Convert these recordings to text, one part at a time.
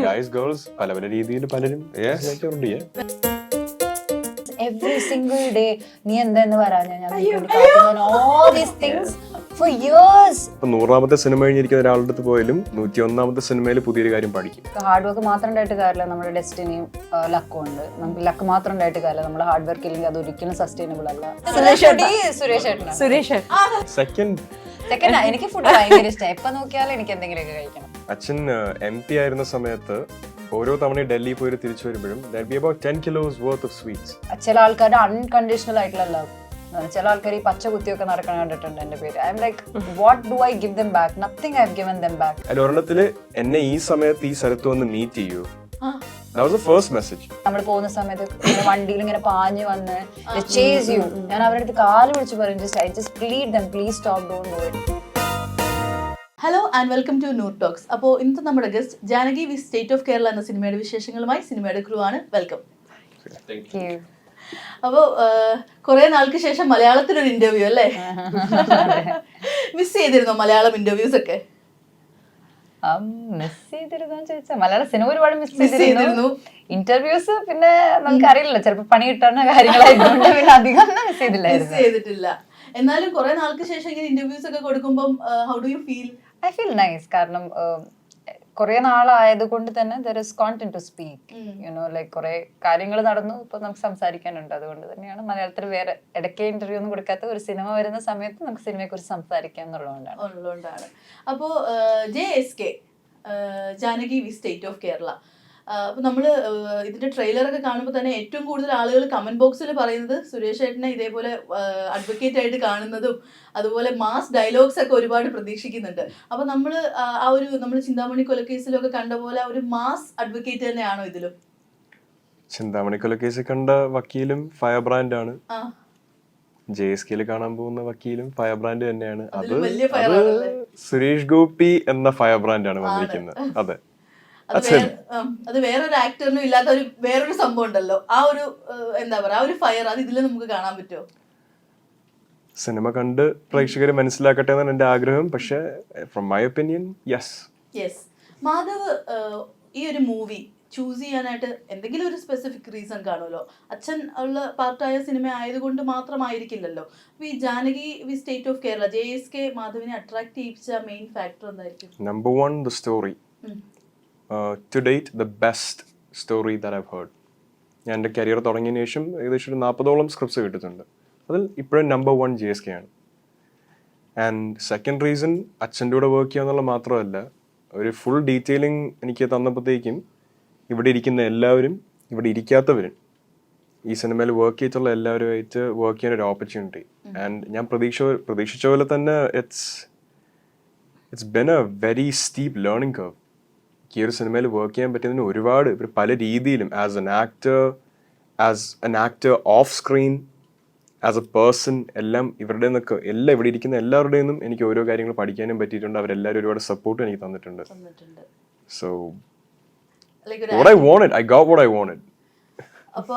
Guys girls പല പല രീതിയിൽ പലരും ഉണ്ട്. Every single day നീ എന്താന്ന് പറയാ ഞാൻ all these things for years. ഇപ്പൊ 100ാമത്തെ സിനിമ കഴിഞ്ഞിരിക്കുന്ന ഒരാളുടെ അടുത്ത് പോയാലും 101ാമത്തെ സിനിമയിൽ പുതിയൊരു കാര്യം പഠിക്കും. ഹാർഡ് വർക്ക് മാത്രം ഉണ്ടായിട്ട് കാര്യമില്ല, നമ്മുടെ ഡെസ്റ്റിനിയും ലക്കും ഉണ്ട്. നമുക്ക് ലക്ക് മാത്രം ഉണ്ടായിട്ട് കാര്യമില്ല, നമ്മുടെ ഹാർഡ് വർക്ക് ഇല്ലെങ്കിൽ അത് ഒരിക്കലും സസ്റ്റൈനബിൾ അല്ല. സുരേഷ് സെക്കൻഡ് എനിക്ക് ഫുഡ് ഭയങ്കര ഇഷ്ടം. എപ്പൊ നോക്കിയാലും എനിക്ക് എന്തെങ്കിലുമൊക്കെ കഴിക്കണം. അച്ഛൻ MP ആയിരുന്ന സമയത്ത് ഓരോ തവണ ഡൽഹി പോയി തിരിച്ചു വരുമ്പോഴും there be about 10 kilos worth of sweets. ചില ആൾക്കാരുടെ അൺകണ്ടീഷണൽ ആയിട്ടുള്ള ലവ്, ചില ആൾക്കാർ ഈ പച്ച കുത്തിയൊക്കെ നടക്കണം കണ്ടിട്ടുണ്ട്. എന്റെ പേര് I am like what do I give them back? Nothing I have given them back. ഒരെണ്ണത്തില് എന്നെ ഈ സമയത്ത് ഈ സ്ഥലത്ത് വന്ന് മീറ്റ് ചെയ്യൂ. That was the first message. നമ്മൾ പോകുന്ന സമയത്ത് വണ്ടിയിൽ ഇങ്ങനെ പാഞ്ഞു വന്ന് ചേസ് യു. ഞാൻ അവരുടെ അടുത്ത് കാല് വിളിച്ച് പറയും just plead them, please stop, don't do it. Hello and welcome to Noor talks. അപ്പോൾ ഇന്നത്തെ നമ്മുടെ guest Janaki V state of Kerala എന്ന സിനിമയുടെ വിശേഷങ്ങളുമായി സിനിമയുടെ ക്രൂ ആണ്. വെൽക്കം. അപ്പോൾ കുറെ നാൾക്ക് ശേഷം മലയാളത്തിലൊരു ഇന്റർവ്യൂ അല്ലേ? മിസ് ചെയ്തിരുന്നോ മലയാളം ഇന്റർവ്യൂസ് ഒക്കെ? മിസ് ചെയ്തിരുന്നോന്ന് ചോദിച്ചാൽ മലയാള സിനിമ ഒരുപാട് മിസ് ചെയ്തിരുന്നു. ഇന്റർവ്യൂസ് പിന്നെ നമുക്ക് അറിയില്ല, ചിലപ്പോൾ പണി കിട്ടുന്ന കാര്യങ്ങളായതുകൊണ്ട് പിന്നെ അധികം മിസ് ചെയ്തിട്ടില്ല. എന്നാലും കുറെ നാൾക്ക് ശേഷം ഇങ്ങനെ ഇന്റർവ്യൂസ് ഒക്കെ കൊടുക്കുമ്പോൾ how do you feel? I feel nice. കാരണം കുറെ നാളായത് കൊണ്ട് തന്നെ there is content to speak, you know, like കുറെ കാര്യങ്ങൾ നടന്നു, ഇപ്പൊ നമുക്ക് സംസാരിക്കാനുണ്ട്. അതുകൊണ്ട് തന്നെയാണ് മലയാളത്തിൽ വേറെ ഇടയ്ക്ക് ഇന്റർവ്യൂ ഒന്നും കൊടുക്കാത്ത ഒരു സിനിമ വരുന്ന സമയത്ത് നമുക്ക് സിനിമയെ കുറിച്ച് സംസാരിക്കാം എന്നുള്ളതുകൊണ്ടാണ്. അപ്പോൾ JSK Janaki V state of Kerala, അപ്പൊ നമ്മള് ഇതിന്റെ ട്രെയിലർ ഒക്കെ കാണുമ്പോൾ തന്നെ ഏറ്റവും കൂടുതൽ ആളുകൾ കമന്റ് ബോക്സിൽ പറയുന്നത് സുരേഷ് ഏട്ടനെ ഇതേപോലെ അഡ്വക്കേറ്റ് ആയിട്ട് കാണുന്നതും അതുപോലെ മാസ് ഡയലോഗ്സ് ഒക്കെ ഒരുപാട് പ്രതീക്ഷിക്കുന്നുണ്ട്. അപ്പൊ നമ്മള് നമ്മൾ ചിന്താമണി കൊലക്കേസിലൊക്കെ കണ്ട പോലെ ഒരു മാസ് അഡ്വക്കേറ്റ് തന്നെയാണോ ഇതിലും? ചിന്താമണി കൊലക്കേസിൽ കണ്ട വക്കീലും ഫയർ ബ്രാൻഡ് ആണ്. JSK കാണാൻ പോകുന്ന വക്കീലും ഫയർ ബ്രാൻഡ് തന്നെയാണ്. അത് സുരേഷ് ഗോപി എന്ന ഫയർ ബ്രാൻഡ് ആണ് വന്നിരിക്കുന്നത്. അതെ, അത് വേറൊരു ആക്ടറിനും ഇല്ലാത്ത വേറൊരു സംഭവം ഉണ്ടല്ലോ. ആ ഒരു എന്താ പറയാ, ആ ഒരു ഫയർ അത് ഇതിൽ നമുക്ക് കാണാൻ പറ്റുമോ? സിനിമ കണ്ട് പ്രേക്ഷകരെ മനസ്സിലാക്കട്ടെ എന്നാണ് എന്റെ ആഗ്രഹം. പക്ഷെ from my opinion yes. Madhav ഈ ഒരു മൂവി ചൂസ് ചെയ്യാനായിട്ട് എന്തെങ്കിലും ഒരു സ്പെസിഫിക് റീസൺ കാണുമല്ലോ. അച്ഛൻ ഉള്ള പാർട്ടായ സിനിമ ആയതുകൊണ്ട് മാത്രമായിരിക്കില്ലല്ലോ. ഈ Janaki V state of Kerala JSK മാധവിനെ അട്രാക്ട് ചെയ്യിച്ച മെയിൻ ഫാക്ടർ എന്തായിരിക്കും? Number 1 the story. To date the best story that I've heard. ഞാൻ എൻ്റെ കരിയർ തുടങ്ങിയതിന് ശേഷം ഏകദേശം ഒരു 40ഓളം സ്ക്രിപ്റ്റ്സ് കിട്ടുന്നുണ്ട്. അതിൽ ഇപ്പോഴും നമ്പർ 1 JSK ആണ്. ആൻഡ് സെക്കൻഡ് റീസൺ അച്ഛൻ്റെ കൂടെ വർക്ക് ചെയ്യുക എന്നുള്ള മാത്രമല്ല, ഒരു ഫുൾ ഡീറ്റെയിലിംഗ് എനിക്ക് തന്നപ്പോഴത്തേക്കും ഇവിടെ ഇരിക്കുന്ന എല്ലാവരും ഇവിടെ ഇരിക്കാത്തവരും ഈ സിനിമയിൽ വർക്ക് ചെയ്തിട്ടുള്ള എല്ലാവരുമായിട്ട് വർക്ക് ചെയ്യാൻ ഒരു ഓപ്പർച്യൂണിറ്റി. ആൻഡ് ഞാൻ പ്രതീക്ഷിച്ച പോലെ തന്നെ it's Ben A very steep learning curve. ഈ ഒരു സിനിമയിൽ വർക്ക് ചെയ്യാൻ പറ്റുന്നതിന് ഒരുപാട് പല രീതിയിലും as an actor of screen, as A person, എല്ലാം ഇവരുടെ നിന്നൊക്കെ ഇവിടെ ഇരിക്കുന്ന എല്ലാവരുടെ നിന്നും എനിക്ക് ഓരോ കാര്യങ്ങൾ പഠിക്കാനും പറ്റിയിട്ടുണ്ട്. അവരെല്ലാവരും ഒരുപാട് സപ്പോർട്ട് എനിക്ക് തന്നിട്ടുണ്ട്. So what I wanted, I got what I wanted. അപ്പൊ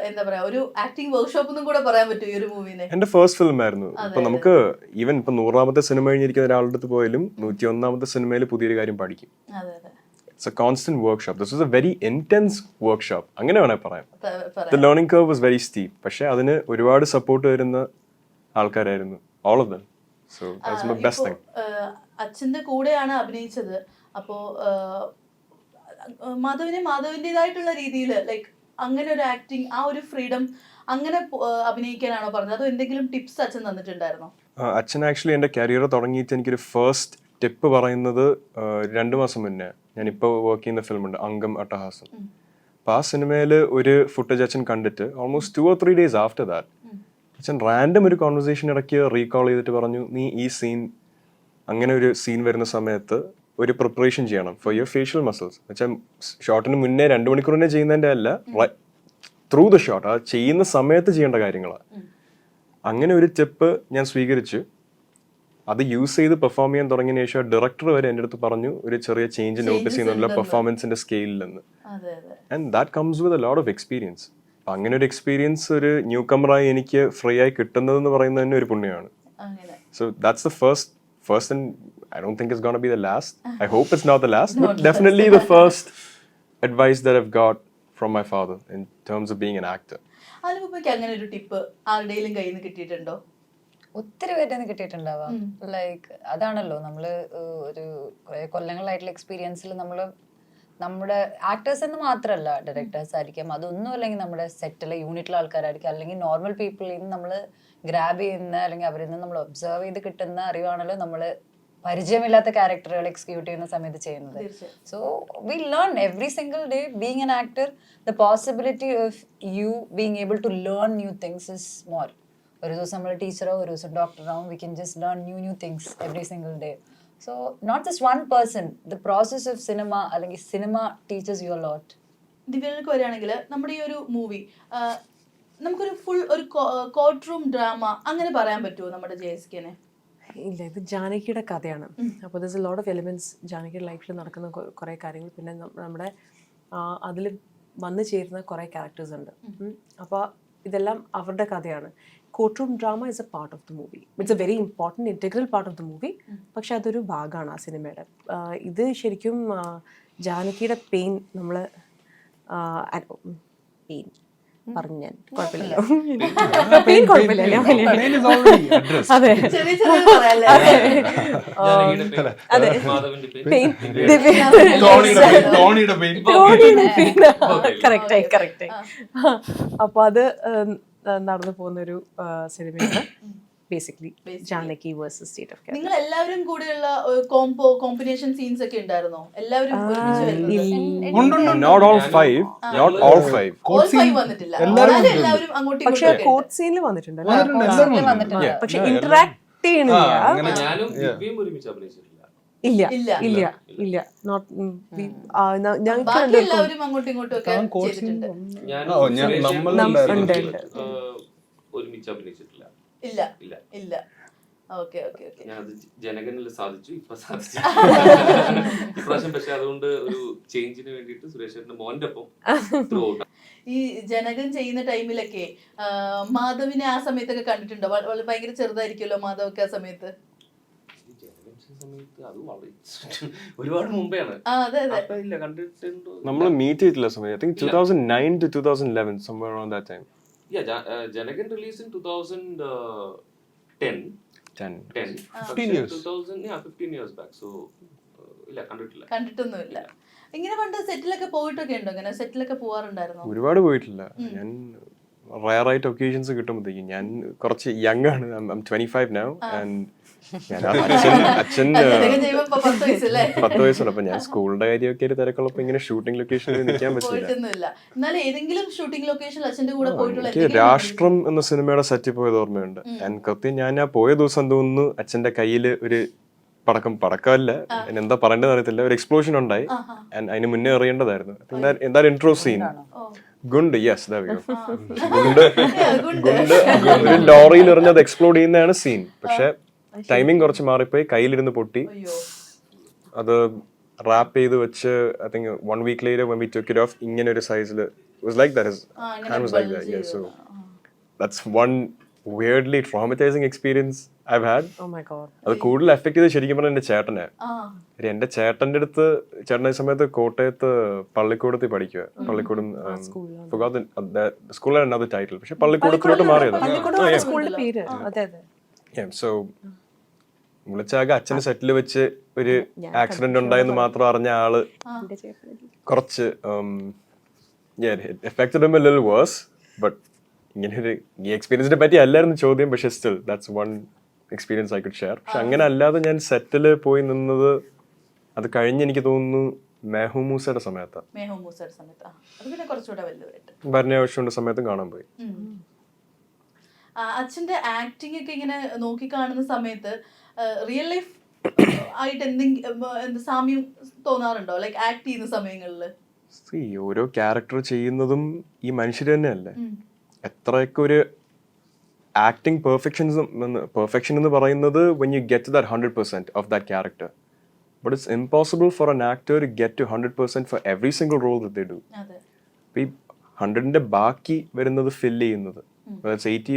എന്താ പറയാ, ഒരു ആക്ടിംഗ് വർക്ക്ഷോപ്പ് എന്നും കൂടെ പറയാൻ പറ്റും ഈ ഒരു മൂവിനെ. എന്റെ ഫസ്റ്റ് ഫിലിം ആയിരുന്നു. ഇപ്പൊ നമുക്ക് ഈവൻ ഇപ്പൊ 100ാമത്തെ സിനിമ കഴിഞ്ഞിരിക്കുന്ന ഒരാളുടെ അടുത്ത് പോയാലും 101ാമത്തെ സിനിമയിൽ പുതിയൊരു കാര്യം പഠിക്കും. It's a constant workshop. This was a very intense workshop. അങ്ങനെ വേണേ പറയാം. The learning curve was very steep. പക്ഷെ അതിന് ഒരുപാട് സപ്പോർട്ട് വരുന്ന ആൾക്കാരായിരുന്നു, all of them. So that's my best thing. അച്ഛന്റെ കൂടെയാണ് അഭിനയിച്ചത്. അപ്പോ മാധവിന്റേതായിട്ടുള്ള രീതിയിൽ ലൈക്ക് അങ്ങനെ ഒരു ആക്ടിങ്, ആ ഒരു ഫ്രീഡം അങ്ങനെ അഭിനയിക്കാനാണോ പറഞ്ഞത്, അതോ എന്തെങ്കിലും ടിപ്സ് അച്ഛൻ തന്നിട്ടുണ്ടായിരുന്നോ? അച്ഛൻ ആക്ച്വലി എൻ്റെ കരിയർ തുടങ്ങിയിട്ട് എനിക്കൊരു ഫസ്റ്റ് ടിപ്പ് പറയുന്നത് 2 മാസം മുന്നേ ഞാനിപ്പോൾ വർക്ക് ചെയ്യുന്ന ഫിലിമുണ്ട് അംഗം അട്ടഹാസം. അപ്പോൾ ആ സിനിമയിൽ ഒരു ഫുട്ടേജ് അച്ഛൻ കണ്ടിട്ട് almost 2 or 3 days after that അച്ഛൻ റാൻഡം ഒരു കോൺവെർസേഷൻ ഇടയ്ക്ക് റീകോൾ ചെയ്തിട്ട് പറഞ്ഞു, നീ ഈ സീൻ, അങ്ങനെ ഒരു സീൻ വരുന്ന സമയത്ത് ഒരു പ്രിപ്പറേഷൻ ചെയ്യണം ഫോർ യുവർ ഫേഷ്യൽ മസിൽസ്. വെച്ചാൽ ഷോട്ടിന് മുന്നേ 2 മണിക്കൂർ മുന്നേ ചെയ്യുന്നതിൻ്റെ അല്ല, ത്രൂ ദ ഷോട്ട്, ആ ചെയ്യുന്ന സമയത്ത് ചെയ്യേണ്ട കാര്യങ്ങളാണ്. അങ്ങനെ ഒരു ടിപ്പ് ഞാൻ സ്വീകരിച്ചു. അത് യൂസ് ചെയ്ത് പെർഫോം ചെയ്യാൻ തുടങ്ങിയ ശേഷം ഡയറക്ടർ വരെ എൻ്റെ അടുത്ത് പറഞ്ഞു ഒരു ചെറിയ ചേഞ്ച് നോട്ടീസ് ചെയ്യുന്നുള്ള പെർഫോമൻസിന്റെ സ്കെയിലിൽ നിന്ന്. And that comes with a lot of experience. അങ്ങനെ ഒരു എക്സ്പീരിയൻസ് ഒരു ന്യൂ കമറായി എനിക്ക് ഫ്രീ ആയി കിട്ടുന്നതെന്ന് പറയുന്നത് തന്നെ ഒരു പുണ്യമാണ്. So that's the first and I don't think it's going to be the last. I hope it's not the last, but definitely the first advice that I've got from my father in terms of being an actor. അനുപമയ്ക്ക് അങ്ങനെ ഒരു tip ആരുടെയും കയ്യിൽ നിന്ന് കിട്ടിയിട്ടുണ്ടോ? ഒത്തിരി പേര് കിട്ടിയിട്ടുണ്ടാവാം. Like അതാണല്ലോ നമ്മള് ഒരു കുറെ കൊല്ലങ്ങളായിട്ടുള്ള എക്സ്പീരിയൻസിൽ നമ്മള് നമ്മുടെ ആക്ടേഴ്സ് എന്ന് മാത്രമല്ല, ഡയറക്ടേഴ്സ് ആയിരിക്കാം, അതൊന്നും അല്ലെങ്കിൽ നമ്മുടെ സെറ്റിലെ യൂണിറ്റിലെ ആൾക്കാരായിരിക്കും, അല്ലെങ്കിൽ നോർമൽ പീപ്പിളിൽ നിന്ന് നമ്മൾ ഗ്രാബ് ചെയ്യുന്ന അല്ലെങ്കിൽ അവരിൽ നിന്ന് നമ്മൾ ഒബ്സർവ് ചെയ്ത് കിട്ടുന്ന അറിവാണല്ലോ നമ്മൾ പരിചയമില്ലാത്ത ക്യാരക്ടറുകൾ എക്സിക്യൂട്ട് ചെയ്യുന്ന സമയത്ത് ചെയ്യുന്നത്. So we learn every single day being an actor. The possibility of you being able to learn new things is more. ഒരു ദിവസം നമ്മൾ ടീച്ചറോ ഒരു ദിവസം ഡോക്ടറാവും, we can just learn new things every single day. So not just one person, the process of cinema അല്ലെങ്കിൽ cinema teaches you a lot. ദിവ്യയിലേക്ക് വരികയാണെങ്കിൽ നമ്മുടെ ഈ ഒരു മൂവി നമുക്കൊരു ഫുൾ ഒരു കോർട്ട് റൂം ഡ്രാമ അങ്ങനെ പറയാൻ പറ്റുമോ നമ്മുടെ JSKനെ? ഇല്ല, ഇത് ജാനകിയുടെ കഥയാണ്. അപ്പോൾ this a lot of elements ജാനകിയുടെ ലൈഫിൽ നടക്കുന്ന കുറേ കാര്യങ്ങൾ, പിന്നെ നമ്മുടെ അതിൽ വന്നു ചേരുന്ന കുറേ ക്യാരക്ടേഴ്സ് ഉണ്ട്. അപ്പോൾ ഇതെല്ലാം അവരുടെ കഥയാണ്. Court room drama is A part of the movie. It's A very important integral part of the movie. പക്ഷെ അതൊരു ഭാഗമാണ് ആ സിനിമയുടെ. ഇത് ശരിക്കും ജാനകിയുടെ പെയിൻ നമ്മൾ പെയിൻ പറഞ്ഞു ഞാൻ കുഴപ്പമില്ലല്ലോ, പെയിൻ കുഴപ്പമില്ല, ഞാൻ അതെ അതെ പെയിൻ കറക്റ്റായി കറക്റ്റായി. അപ്പോൾ അത് നടന്നു പോകുന്നൊരു സിനിമയാണ് basically Janaki versus state of Kerala. നിങ്ങൾ എല്ലാവരും കൂടെയുള്ള കോമ്പിനേഷൻ സീൻസ് ഒക്കെ ഉണ്ടായിരുന്നോ? എല്ലാവരും Not all five. വന്നിട്ടില്ല, എല്ലാവരും അങ്ങോട്ടും പക്ഷെ കോർട്ട് സീനിൽ വന്നിട്ടുണ്ട്, പക്ഷെ ഇന്ററാക്ട് ചെയ്യണില്ല. ഇല്ല ഇല്ല ഇല്ല നോട്ട് ബാക്കി എല്ലാവരും അങ്ങോട്ടും ഇങ്ങോട്ടും ഒക്കെ ചെയ്തിട്ടുണ്ട്. ഒരുമിച്ച് അഭിനയിച്ചിട്ടില്ല. ഇല്ല ഇല്ല ഇല്ല. Okay okay okay. ഞാൻ അത് ജനഗണിൽ സാധിച്ചു, ഇപ്പൊ സാധിച്ചു ഇപ്രാവശ്യം. പക്ഷെ അതുകൊണ്ട് ഒരു ചേഞ്ചിന് വേണ്ടിയിട്ട് സുരേഷേട്ടന്റെ മോന്റെ ഒപ്പം ഈ ജനകൻ ചെയ്യുന്ന ടൈമിലൊക്കെ മാധവിനെ ആ സമയത്തൊക്കെ കണ്ടിട്ടുണ്ടോ? ഭയങ്കര ചെറുതായിരിക്കുമല്ലോ മാധവൊക്കെ ആ സമയത്ത്. ഒരുപാട് മുമ്പെയാണ്. ഇല്ല കണ്ടിട്ടുണ്ടോ? നമ്മൾ മീറ്റ് ചെയ്തിട്ടില്ല സമയം. I think 2009 to 2011 somewhere around that time. Yeah, Janagan released in 2010. 15 years. 15 years back. So ഇല്ല കണ്ടിട്ടില്ല. കണ്ടിട്ടൊന്നുമില്ല. ഇങ്ങനെ പണ്ട് സെറ്റിലൊക്കെ പോയിട്ടൊക്കെ ഉണ്ടോ? ഇങ്ങനെ സെറ്റിലൊക്കെ പോവാറുണ്ടായിരുന്നോ? ഒരുപാട് പോയിട്ടില്ല. ഞാൻ റയർ ആയിട്ട് ഒക്കേഷൻസ് കിട്ടുമ്പോഴത്തേക്കും, ഞാൻ കുറച്ച് യങ് ആണ്. I'm 25 now and അച്ഛൻ 10 വയസ്സുണ്ട്. അപ്പൊ ഞാൻ സ്കൂളിന്റെ കാര്യമൊക്കെ തിരക്കുള്ളപ്പോ ഇങ്ങനെ ഷൂട്ടിംഗ് ലൊക്കേഷനിൽ നിൽക്കാൻ പറ്റില്ല. എനിക്ക് രാഷ്ട്രം എന്ന സിനിമയുടെ സെറ്റിൽ പോയത് ഓർമ്മയുണ്ട്. കൃത്യം ഞാൻ ആ പോയ ദിവസം തോന്നുന്നു അച്ഛന്റെ കയ്യിൽ ഒരു പടക്കമല്ല, എന്താ പറയേണ്ടത് അറിയത്തില്ല, ഒരു എക്സ്പ്ലോഷൻ ഉണ്ടായി. അതിന് മുന്നേ അറിയേണ്ടതായിരുന്നു. എന്താ ഇൻട്രോ സീൻ ഗുണ്ട്. യെസ്, ഗുണ്ട് ഒരു ലോറിയിൽ എറിഞ്ഞത് എക്സ്പ്ലോഡ് ചെയ്യുന്നതാണ് സീൻ. പക്ഷെ ടൈമിംഗ് കുറച്ച് മാറിപ്പോയി, കയ്യിലിരുന്ന് പൊട്ടി. അത് റാപ്പ് ചെയ്ത് വെച്ച് I think 1 week later when we took it off, ഇങ്ങനെ ഒരു സൈസിൽ was like that. His hand was like that. Yeah, so that's one weirdly traumatizing experience I've had. Oh my god. അത് കൂടുതൽ എഫക്ട് ചെയ്ത് ശരിക്കും പറഞ്ഞാൽ എന്റെ ചേട്ടനെ. എന്റെ ചേട്ടന്റെ അടുത്ത് ചേട്ടൻ ഈ സമയത്ത് കോട്ടയത്ത് പള്ളിക്കൂടത്തിൽ പഠിക്കുക. പള്ളിക്കൂടം സ്കൂൾ another title, പക്ഷെ പള്ളിക്കൂടത്തിലോട്ട് മാറിയത്. സോ വിളിച്ചാകെ അച്ഛന് സെറ്റിൽ വെച്ച് ഒരു ആക്സിഡന്റ് ഉണ്ടായെന്ന് മാത്രം അറിഞ്ഞ ആള് കുറച്ച് affected him a little worse. But ഇങ്ങനെ ഒരു ഈ എക്സ്പീരിയൻസിനെ പറ്റി അല്ലായിരുന്നു ചോദ്യം, പക്ഷെ still that's one experience I could share. പക്ഷെ അങ്ങനെ അല്ലാതെ ഞാൻ സെറ്റിൽ പോയി നിന്നത് അത് കഴിഞ്ഞ് എനിക്ക് തോന്നുന്നു മെഹ്മൂസയുടെ സമയത്താണ്. ഭരണാവശ്യമുള്ള സമയത്തും കാണാൻ പോയി. അച്ഛന്റെ ആക്ടിംഗ് ഒക്കെ ഇങ്ങനെ നോക്കി കാണുന്ന സമയത്ത് റിയൽ ലൈഫ് ആയിട്ട് എന്തെങ്കിലും സാമ്യം തോന്നാറുണ്ടോ? ലൈക്ക് ആക്ട് ചെയ്യുന്ന സമയങ്ങളില് ഓരോ ക്യാരക്ടർ ചെയ്യുന്നതും ഈ മനുഷ്യർ തന്നെയല്ലേ. എത്രയൊക്കെ ഒരു ആക്ടിങ് പെർഫെക്ഷൻ എന്ന് പറയുന്നത് when you get to that 100% of that character, but it's impossible for an actor to get to 100% for every single role that they do. ഈ 100ന്റെ ബാക്കി വരുന്നത് ഫില്ല് ചെയ്യുന്നത് 80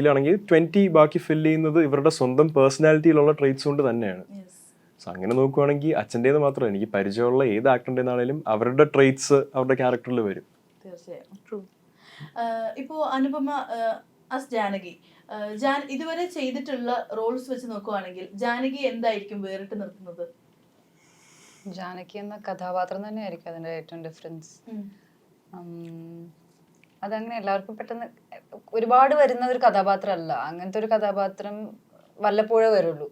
20 ബാക്കി ഫില്ല് ചെയ്യുന്നത് ഇവരുടെ സ്വന്തം പേഴ്സണാലിറ്റിയിലുള്ള ട്രേറ്റ്സ് കൊണ്ട് തന്നെയാണ്. സോ അങ്ങനെ നോക്കുവാണെങ്കിൽ അച്ഛൻ്റേത് മാത്രമല്ല, എനിക്ക് പരിചയമുള്ള ഏത് ആക്ടറിൻ്റെന്നാണേലും അവരുടെ ട്രേറ്റ്സ് അവരുടെ ക്യാരക്ടറിൽ വരും. തീർച്ചയായും. ഇപ്പോ അനുപമ അസ് ജാനകി, ഇതുവരെ ചെയ്തിട്ടുള്ള റോൾസ് വെച്ച് നോക്കുവാണെങ്കിൽ ജാനകി എന്തായിരിക്കും വേറിട്ട് നിർത്തുന്നത്? ജാനകി എന്ന കഥാപാത്രം തന്നെയായിരിക്കും അതിന്റെ ഏറ്റവും ഡിഫറൻസ്. അതങ്ങനെ എല്ലാവർക്കും പെട്ടെന്ന് ഒരുപാട് വരുന്ന ഒരു കഥാപാത്രമല്ല. അങ്ങനത്തെ ഒരു കഥാപാത്രം വല്ലപ്പോഴേ വരുള്ളൂ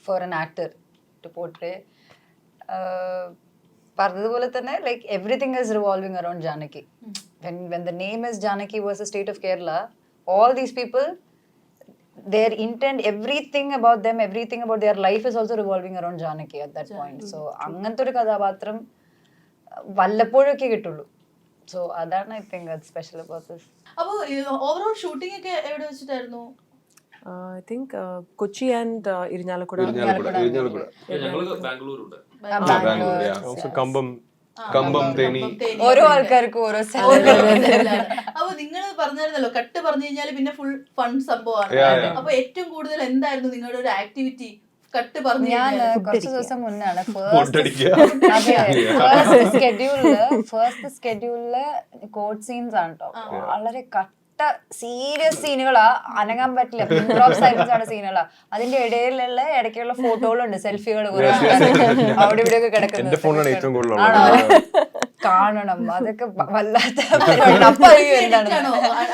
for an actor to portray. പറഞ്ഞതുപോലെ തന്നെ like everything is revolving around Janaki. When the name is Janaki versus State of Kerala, all these people, their intent, everything about them, everything about their life is also revolving around Janaki at that point. So അങ്ങനത്തെ ഒരു കഥാപാത്രം വല്ലപ്പോഴൊക്കെ കിട്ടുള്ളൂ. So അതാണ് I think അത് special about this. അപ്പോൾ overall shooting ഒക്കെ എവിടെ വെച്ചിട്ടായിരുന്നു? I think Kochi and Irinjalakuda. ഞങ്ങള് ബാംഗ്ലൂരുണ്ട്. Also കമ്പം തേനി. ഓരോ ആൾക്കാർക്കും ഓരോ അപ്പൊ നിങ്ങൾ പറഞ്ഞായിരുന്നല്ലോ കട്ട് പറഞ്ഞു കഴിഞ്ഞാൽ പിന്നെ ഫുൾ ഫൺ സംഭവമാണ്. അപ്പൊ ഏറ്റവും കൂടുതൽ എന്തായിരുന്നു നിങ്ങളുടെ ഒരു ആക്ടിവിറ്റി കട്ട് പറഞ്ഞു? ഞാൻ കുറച്ച് ദിവസം മുന്നാണ് ഫസ്റ്റ് സ്കെഡ്യൂളില് കോഡ് സീൻസ് ആണ് കേട്ടോ. വളരെ സീരിയസ് സീനുകളാ, അനങ്ങാൻ പറ്റില്ല, സൈലൻസ് ആണ് സീനുകളാ. അതിന്റെ ഇടയിലുള്ള ഇടയ്ക്കുള്ള ഫോട്ടോകളുണ്ട്, സെൽഫികൾ അവിടെ ഇവിടെ ഒക്കെ കിടക്കുന്നത് കാണണം. അതൊക്കെ വല്ലാത്ത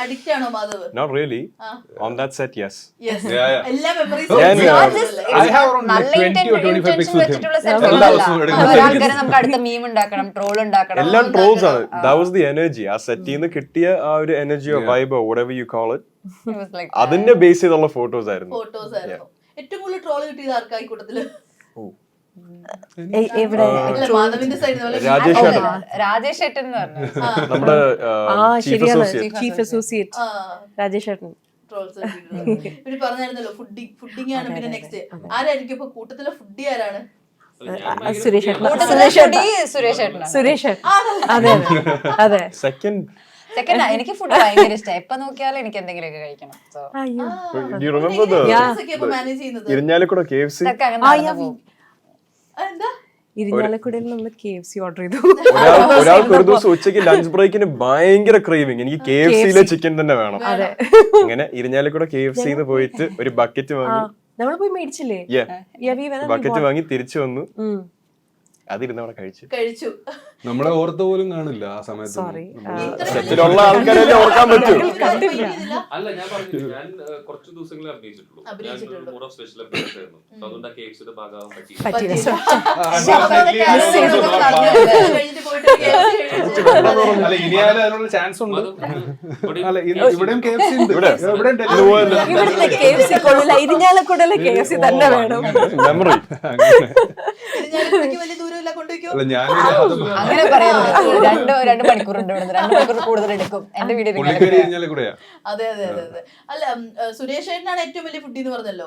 അഡിക്റ്റ് ആണോ Madhav? Not really. On that set, yes. എല്ലാ നല്ല ഇന്റൻഷൻ വെച്ചിട്ടുള്ള സെൽഫികളല്ല. നമുക്ക് അടുത്ത മീം ഉണ്ടാക്കണം, ട്രോൾ ഉണ്ടാക്കണം. എല്ലാം ട്രോൾസ് ആണ്. That was the energy. ആ സെറ്റിൽ നിന്ന് കിട്ടിയ ആ ഒരു എനർജിയോ വൈബോ whatever you call it, അതിന്റെ ബേസ് ചെയ്തുള്ള ഫോട്ടോസ് ആയിരുന്നു. ഏറ്റവും കൂടുതൽ ട്രോൾ കിട്ടിയത് ആർക്കായി കൂട്ടത്തില്? രാജേഷ് ഏട്ടൻ എന്ന് പറഞ്ഞു, നമ്മുടെ ചീഫ് അസോസിയേറ്റ് രാജേഷ് ഏട്ടൻ. പിന്നെ പറഞ്ഞായിരുന്നല്ലോ ഫുഡിങ് ആണ്. പിന്നെ നെക്സ്റ്റ് ആരായിരിക്കും ഇപ്പൊ കൂട്ടത്തിലെ ഫുഡി? ആരാണ്? സുരേഷ് ഏട്ടൻ. അതെ അതെ. സെക്കൻഡ് എനിക്ക് ഫുഡ് ഭയങ്കര ഇഷ്ടം. എപ്പൊ നോക്കിയാലും എനിക്ക് എന്തെങ്കിലുമൊക്കെ കഴിക്കണം. ഇരിഞ്ഞാലക്കുട KFC. ഇരിഞ്ഞാലക്കുടയിൽ നമ്മൾ KFC ഓർഡർ ചെയ്തു. ഒരാൾക്ക് ഒരു ദിവസം ഉച്ചയ്ക്ക് ലഞ്ച് ബ്രേക്കിന് ഭയങ്കര ക്രേവിങ്, എനിക്ക് KFCയിലെ ചിക്കൻ തന്നെ വേണം. അങ്ങനെ ഇരിഞ്ഞാലക്കുട KFC പോയിട്ട് ഒരു ബക്കറ്റ് വാങ്ങി, നമ്മൾ പോയി മേടിച്ചില്ലേ, ബക്കറ്റ് വാങ്ങി തിരിച്ചു വന്നു. അതിരുന്ന് അവിടെ കഴിച്ചു. നമ്മളെ ഓർത്ത പോലും കാണില്ല ആ സമയത്ത്. സെറ്റിലുള്ള ആൾക്കാരല്ലേ ഓർക്കാൻ പറ്റൂ. അല്ല, ഞാൻ പറഞ്ഞു, ഞാൻ കുറച്ച് ദിവസങ്ങളെ അഭിനയിച്ചിട്ടുള്ളൂ. ഞാൻ മൂഡ് ഓഫ് സ്പെഷ്യൽ അഭിനയിച്ച് ആയിരുന്നു. അതുകൊണ്ട് ആ KFCയുടെ ഭാഗമാകാൻ പറ്റിയില്ല. അല്ല, ഇനിയാലും അതിനുള്ള ചാൻസ് ഉണ്ട്. അല്ല, ഇവിടെയും KFC ഉണ്ട്. ഇരിഞ്ഞാലക്കുടയിലെ KFC തന്നെ വേണം. മെമ്മറി. അല്ല, ഞാൻ അങ്ങനെ പറയുന്നത് 2 മണിക്കൂറുണ്ട് ഇവിടുന്ന്, 2 മണിക്കൂർ കൂടുതൽ എടുക്കും എന്റെ വീഡിയോ. അതെ അതെ അതെ അതെ. അല്ല, സുരേഷ് ഏട്ടനാണ് ഏറ്റവും വലിയ ഫുഡി എന്ന് പറഞ്ഞല്ലോ.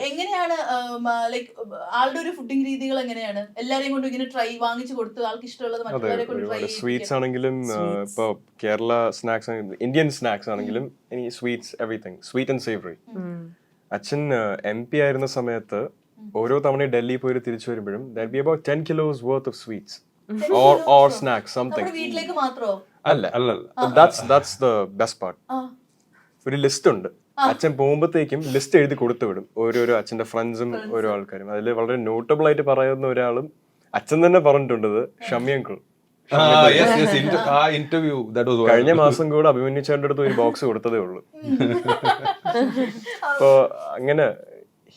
എങ്ങനെയാണ് ലൈക്ക് ആളുടെ ഒരു ഫുഡിങ് രീതികൾ എങ്ങനെയാണ്? എല്ലാരെയും കൊണ്ട് ഇങ്ങനെ ട്രൈ വാങ്ങിച്ചു കൊടുത്ത് ആൾക്ക് ഇഷ്ടമുള്ളത് മറ്റുള്ളവരെ കൊണ്ട് ട്രൈ. സ്വീറ്റ്സ് ആണെങ്കിലും ഇപ്പൊ കേരള സ്നാക്സ്, ഇന്ത്യൻ സ്നാക്സ് ആണെങ്കിലും ഇനി sweets, everything sweet and savoury. അച്ഛൻ MP ആയിരുന്ന സമയത്ത് ഓരോ തവണ ഡൽഹി പോയി തിരിച്ചു വരുമ്പോഴും there be about 10 kilos worth of sweets or snacks, something. വീട്ടിലേക്ക് മാത്രോ? അല്ല, that's the best part. ഒരു ലിസ്റ്റ് ഉണ്ട്. അച്ഛൻ പോകുമ്പോഴത്തേക്കും ലിസ്റ്റ് എഴുതി കൊടുത്തു വിടും, ഓരോരോ അച്ഛന്റെ ഫ്രണ്ട്സും ഓരോ ആൾക്കാരും. അതിൽ വളരെ നോട്ടബിൾ ആയിട്ട് പറയുന്ന ഒരാളും അച്ഛൻ തന്നെ പറഞ്ഞിട്ടുണ്ട്, ഷമി അങ്കിൾ. കഴിഞ്ഞ മാസം കൂടെ അഭിമന്യുച്ചേട്ടൻ്റെ അടുത്ത് ഒരു ബോക്സ് കൊടുത്തതേ ഉള്ളൂ. അപ്പൊ അങ്ങനെ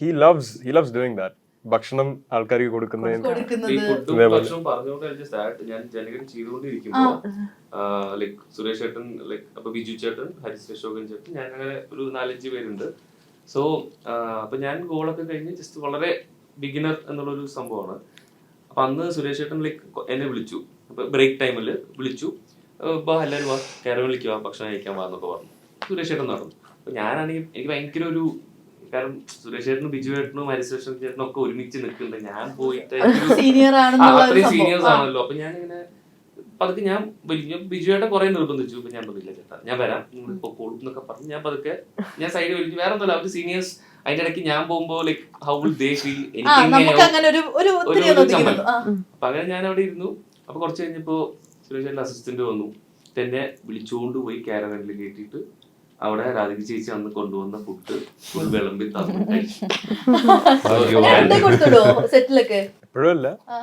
he loves doing that. ഭക്ഷണം ആൾക്കാർക്ക് കൊടുക്കുന്നത്. ഞാൻ ജനകൻ ചെയ്തുകൊണ്ടിരിക്കുമ്പോ ലൈക് സുരേഷ് ചേട്ടൻ, ലൈക് അപ്പൊ ബിജു ചേട്ടൻ, ഹരിശ്രീ അശോകൻ ചേട്ടൻ, ഞാൻ അങ്ങനെ ഒരു 4-5 പേരുണ്ട്. സോ അപ്പൊ ഞാൻ ഗോളൊക്കെ കഴിഞ്ഞ് ജസ്റ്റ് വളരെ ബിഗിനർ എന്നുള്ളൊരു സംഭവമാണ്. അപ്പൊ അന്ന് സുരേഷ് ചേട്ടൻ ലൈക്ക് എന്നെ വിളിച്ചു, അപ്പൊ ബ്രേക്ക് ടൈമിൽ വിളിച്ചു, എല്ലാവരും വാ, കയറി വിളിക്കുക, ഭക്ഷണം കഴിക്കാൻ വാ എന്നൊക്കെ പറഞ്ഞു. സുരേഷ് ചേട്ടൻ നടന്നു. അപ്പൊ ഞാനാണെങ്കിൽ എനിക്ക് ഭയങ്കര ഒരു, കാരണം സുരേഷ് ചേട്ടനും ബിജു ചേട്ടനും ഹരിശ്രീ ചേട്ടനും ഒക്കെ ഒരുമിച്ച് നിൽക്കുന്നുണ്ട്. ഞാൻ പോയിട്ട് അത്രയും സീനിയേഴ്സ് ആണല്ലോ. അപ്പൊ ഞാനിങ്ങനെ പതുക്കെ ഞാൻ ബിജു ചേട്ടൻ കുറെ നിർബന്ധിച്ചു. ഇപ്പൊ ഞാൻ പറഞ്ഞില്ല ചേട്ടാ, ഞാൻ വരാം, നിങ്ങൾ പൊക്കോളൂ എന്നൊക്കെ പറഞ്ഞു. ഞാൻ പതുക്കെ ഞാൻ സൈഡ് വലിച്ചു. വേറെ ഒന്നുമല്ല, അവര് സീനിയേഴ്സ് അതിന്റെ ഇടയ്ക്ക് ഞാൻ പോകുമ്പോ like how will they feel ആ നമുക്ക് അങ്ങനെ ഒരു ഒത്തിരി ഒതുക്കിയിരുന്നു. ആ. അപ്പൊ അങ്ങനെ ഞാൻ അവിടെ ഇരുന്നു. അപ്പൊ കുറച്ച് കഴിഞ്ഞപ്പോ സുരേഷ് അസിസ്റ്റന്റ് വന്നു, എന്നെ വിളിച്ചുകൊണ്ട് പോയി കാരവനിൽ കയറ്റിയിട്ട് അവിടെ രാധിക ചേച്ചി അന്ന് കൊണ്ടുവന്ന ഫുഡ് ഫുൾ വിളമ്പി തന്നു കഴിച്ചു. അങ്ങനെ കൊടുത്തിടോ സെറ്റിലൊക്കെ? എപ്പോഴും അല്ല, ആ.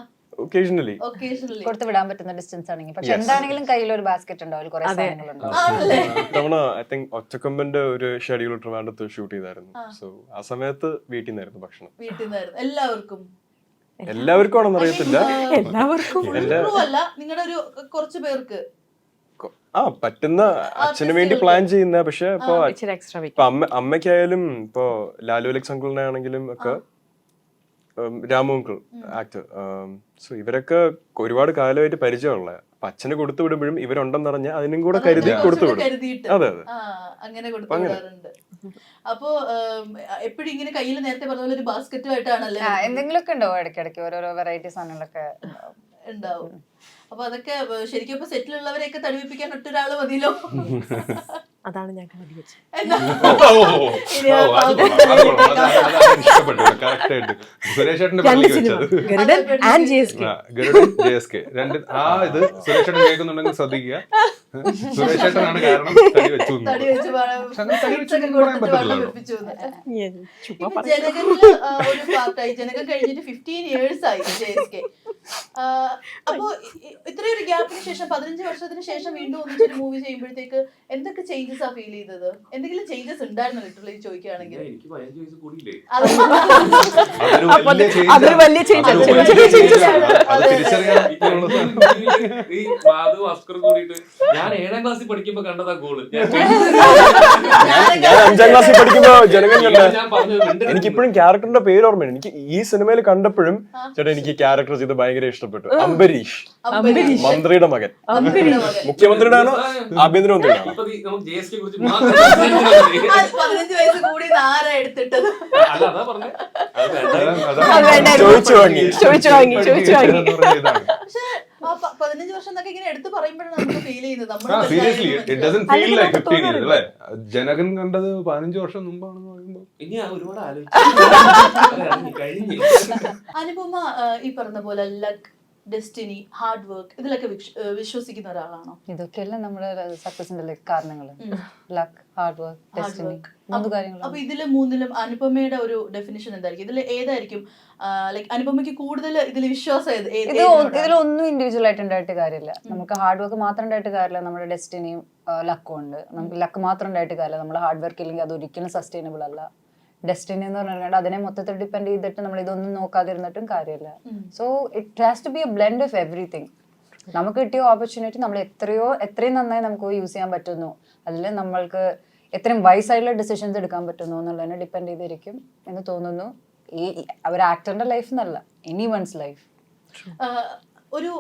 ഒക്കേഷണലി. ഒക്കേഷണലി കൊടുത്തു വിടാൻ പറ്റുന്ന ഡിസ്റ്റൻസ് ആണെങ്കിൽ. പക്ഷെ എന്താണെങ്കിലും കയ്യിൽ ഒരു ബാസ്ക്കറ്റ് ഉണ്ടാവും, കുറെ സാധനങ്ങളുണ്ടാവും. ആണല്ലേ? തവണ ഐ തിങ്ക് ഒറ്റക്കൊമ്പന്റെ ഒരു ഷെഡ്യൂൾ ട്രിവാൻഡ്രത്ത് ഷൂട്ട് ചെയ്തായിരുന്നു. സോ ആ സമയത്ത് വീട്ടിൽ നിന്നായിരുന്നു ഭക്ഷണം. വീട്ടിൽ നിന്നായിരുന്നു എല്ലാവർക്കും? എല്ലാവർക്കും ആണെന്ന് അറിയത്തില്ല. എല്ലാവർക്കും അല്ല, നിങ്ങളുടെ ഒരു കുറച്ച് പേർക്ക് പറ്റുന്ന അച്ഛന് വേണ്ടി പ്ലാൻ ചെയ്യുന്ന. പക്ഷെ ഇപ്പൊ ഇച്ചിരി എക്സ്ട്രാ ഇപ്പൊ അമ്മയ്ക്കായാലും ഇപ്പൊ ലാലു അലക്സ് അങ്കിളിനെ ആണെങ്കിലും ഒക്കെ രാമു അങ്കിൾ ആക്ടർ. സോ ഇവരൊക്കെ ഒരുപാട് കാലമായിട്ട് പരിചയമുള്ള. അപ്പൊ അച്ഛന് കൊടുത്തു വിടുമ്പോഴും ഇവരുണ്ടെന്നറിഞ്ഞ അതിനും കൂടെ കരുതി കൊടുത്തു വിടും. കരുതിയിട്ട് അതെ അതെ. അങ്ങനെ കൊടുത്തു വിടാറുണ്ട്. അപ്പോ എപ്പോഴും ഇങ്ങനെ കയ്യിൽ നേരത്തെ പറഞ്ഞ പോലെ ഒരു ബാസ്ക്കറ്റുമായിട്ടാണല്ലേ? എന്തെങ്കിലുമൊക്കെ ഉണ്ടാവും ഇടയ്ക്കിടയ്ക്ക്, ഓരോരോ വെറൈറ്റി സാധനങ്ങളൊക്കെ ഉണ്ടാവും. അപ്പൊ അതൊക്കെ ശരിക്കും ഇപ്പൊ സെറ്റിലുള്ളവരെയൊക്കെ തടിപ്പിക്കാൻ ഒറ്റൊരാള് മതിയല്ലോ. അതാണ് ഞാൻ കരുതി വെച്ചത്. സുരേഷ് ചേട്ടന്റെ രണ്ട് cinema, Garudan and JSK. Garudan JSK രണ്ട്. ഇത് സുരേഷ് ചേട്ടൻ കേൾക്കുന്നുണ്ടെങ്കിൽ ശ്രദ്ധിക്കുക. സുരേഷ് ചേട്ടനാണ് കാരണം തടി വെച്ചു. തടി വെച്ച് വെള്ളം വെപ്പിച്ചു. ചുമ്മാ ഇപ്പൊ ജനകനില് ഒരു പാർട്ടായി, ജനകം കഴിഞ്ഞിട്ട് 15 years ആയി JSK. അപ്പൊ ഇത്രയൊരു ഗ്യാപ്പിന് ശേഷം 15 വർഷത്തിന് ശേഷം വീണ്ടും ഒന്നിച്ചൊരു മൂവി ചെയ്യുമ്പോഴത്തേക്ക് എന്തൊക്കെ ചേഞ്ചസ് ആ ഫീൽ ചെയ്തത്? എന്തെങ്കിലും ചേഞ്ചസ് ഉണ്ടായിരുന്നു ലിറ്ററലി ചോദിക്കുകയാണെങ്കിൽ? എനിക്ക് 15 വയസ്സ് കൂടിയില്ലേ? അതൊരു വലിയ ചേഞ്ച്. ഈ മാധു അസ്കർ കൂടിയിട്ട് ഞാൻ 7ാം ക്ലാസ്സിൽ പഠിക്കുമ്പോ കണ്ടതാ ഗോള്. ഞാൻ 5ാം ക്ലാസ്സിൽ പഠിക്കുമ്പോ ജനങ്ങൾ ഞാൻ പറഞ്ഞത് എനിക്കിപ്പോഴും ക്യാരക്ടറിന്റെ പേര് ഓർമ്മയുണ്ട്. എനിക്ക് ഈ സിനിമയിൽ കണ്ടപ്പോഴും ചേട്ടാ എനിക്ക് ക്യാരക്ടർ ചെയ്ത് ഭയങ്കര ഇഷ്ടപ്പെട്ടു. അംബരീഷ്, മന്ത്രിയുടെ മകൻ. മുഖ്യമന്ത്രിയുടെ ആണോ ആഭ്യന്തരമന്ത്രിയുടെ ആണോ? ഇപ്പൊ നമുക്ക് JSK കുറിച്ച് 15 വയസ്സ് കൂടി ആരാ എടുത്തിട്ടത്? അല്ല അതാ പറഞ്ഞേ. ചോദിച്ചു വാങ്ങി. പക്ഷെ 15 വർഷം എന്നൊക്കെ ഇങ്ങനെ എടുത്ത് പറയുമ്പോഴാണ് നമുക്ക് ഫീൽ ചെയ്യുന്നത്. Seriously it doesn't feel like 15 years അല്ലേ? ജനകൻ കണ്ടത് 15 വർഷം മുമ്പാണെന്ന് പറയുമ്പോ ഇനി ഒരുപാട് ആലോചിച്ചു. അനുപമ ഈ പറഞ്ഞ പോലെ ലക്ക്, ഡെസ്റ്റിനി, ഹാർഡ് വർക്ക് ഇതിലൊക്കെ വിശ്വസിക്കുന്ന ഒരാളാണോ? ഇതൊക്കെയല്ലേ നമ്മുടെ സക്സസിന്റെ കാരണങ്ങള്. ലക്ക്, ഹാർഡ് വർക്ക്, ഡെസ്റ്റിനി, മൂന്ന് കാര്യങ്ങൾ. അപ്പൊ ഇതില് മൂന്നിലും അനുപമയുടെ ഒരു ഡെഫിനിഷൻ എന്തായിരിക്കും? ഇതിൽ ഏതായിരിക്കും ലൈക്ക് അനുപമയ്ക്ക് കൂടുതൽ ഇതിൽ വിശ്വാസം? ഇതിലൊന്നും ഇൻഡിവിജ്വൽ ആയിട്ട് ഉണ്ടായിട്ട് കാര്യമില്ല. നമുക്ക് ഹാർഡ് വർക്ക് മാത്രം ഉണ്ടായിട്ട് കാര്യമില്ല, നമ്മുടെ ഡെസ്റ്റിനിയും ലക്കും ഉണ്ട്. നമുക്ക് ലക്ക് മാത്രം ഉണ്ടായിട്ട് കാര്യമില്ല, നമ്മൾ ഹാർഡ് വർക്ക് ഇല്ലെങ്കിൽ അത് ഒരിക്കലും സസ്റ്റൈനബിൾ അല്ല. ഡെസ്റ്റിനി എന്ന് പറഞ്ഞാൽ അതിനെ മൊത്തത്തിൽ ഡിപ്പെൻഡ് ചെയ്തിട്ട് നമ്മൾ ഇതൊന്നും നോക്കാതിരുന്നിട്ടും കാര്യമില്ല. So it has to be a blend of everything. നമുക്ക് കിട്ടിയ ഓപ്പർച്യൂണിറ്റി നമ്മൾ എത്രയും നന്നായി നമുക്ക് യൂസ് ചെയ്യാൻ പറ്റുന്നു, അതിൽ നമ്മൾക്ക് എത്രയും വൈസായിട്ടുള്ള ഡിസിഷൻസ് എടുക്കാൻ പറ്റുന്നു എന്നുള്ളതിനെ ഡിപ്പെൻഡ് ചെയ്തിരിക്കും എന്ന് തോന്നുന്നു. ഈ ഒരു ആക്ടറിന്റെ ലൈഫ് എന്നല്ല, എനി വൺസ് ലൈഫ്. ഒരു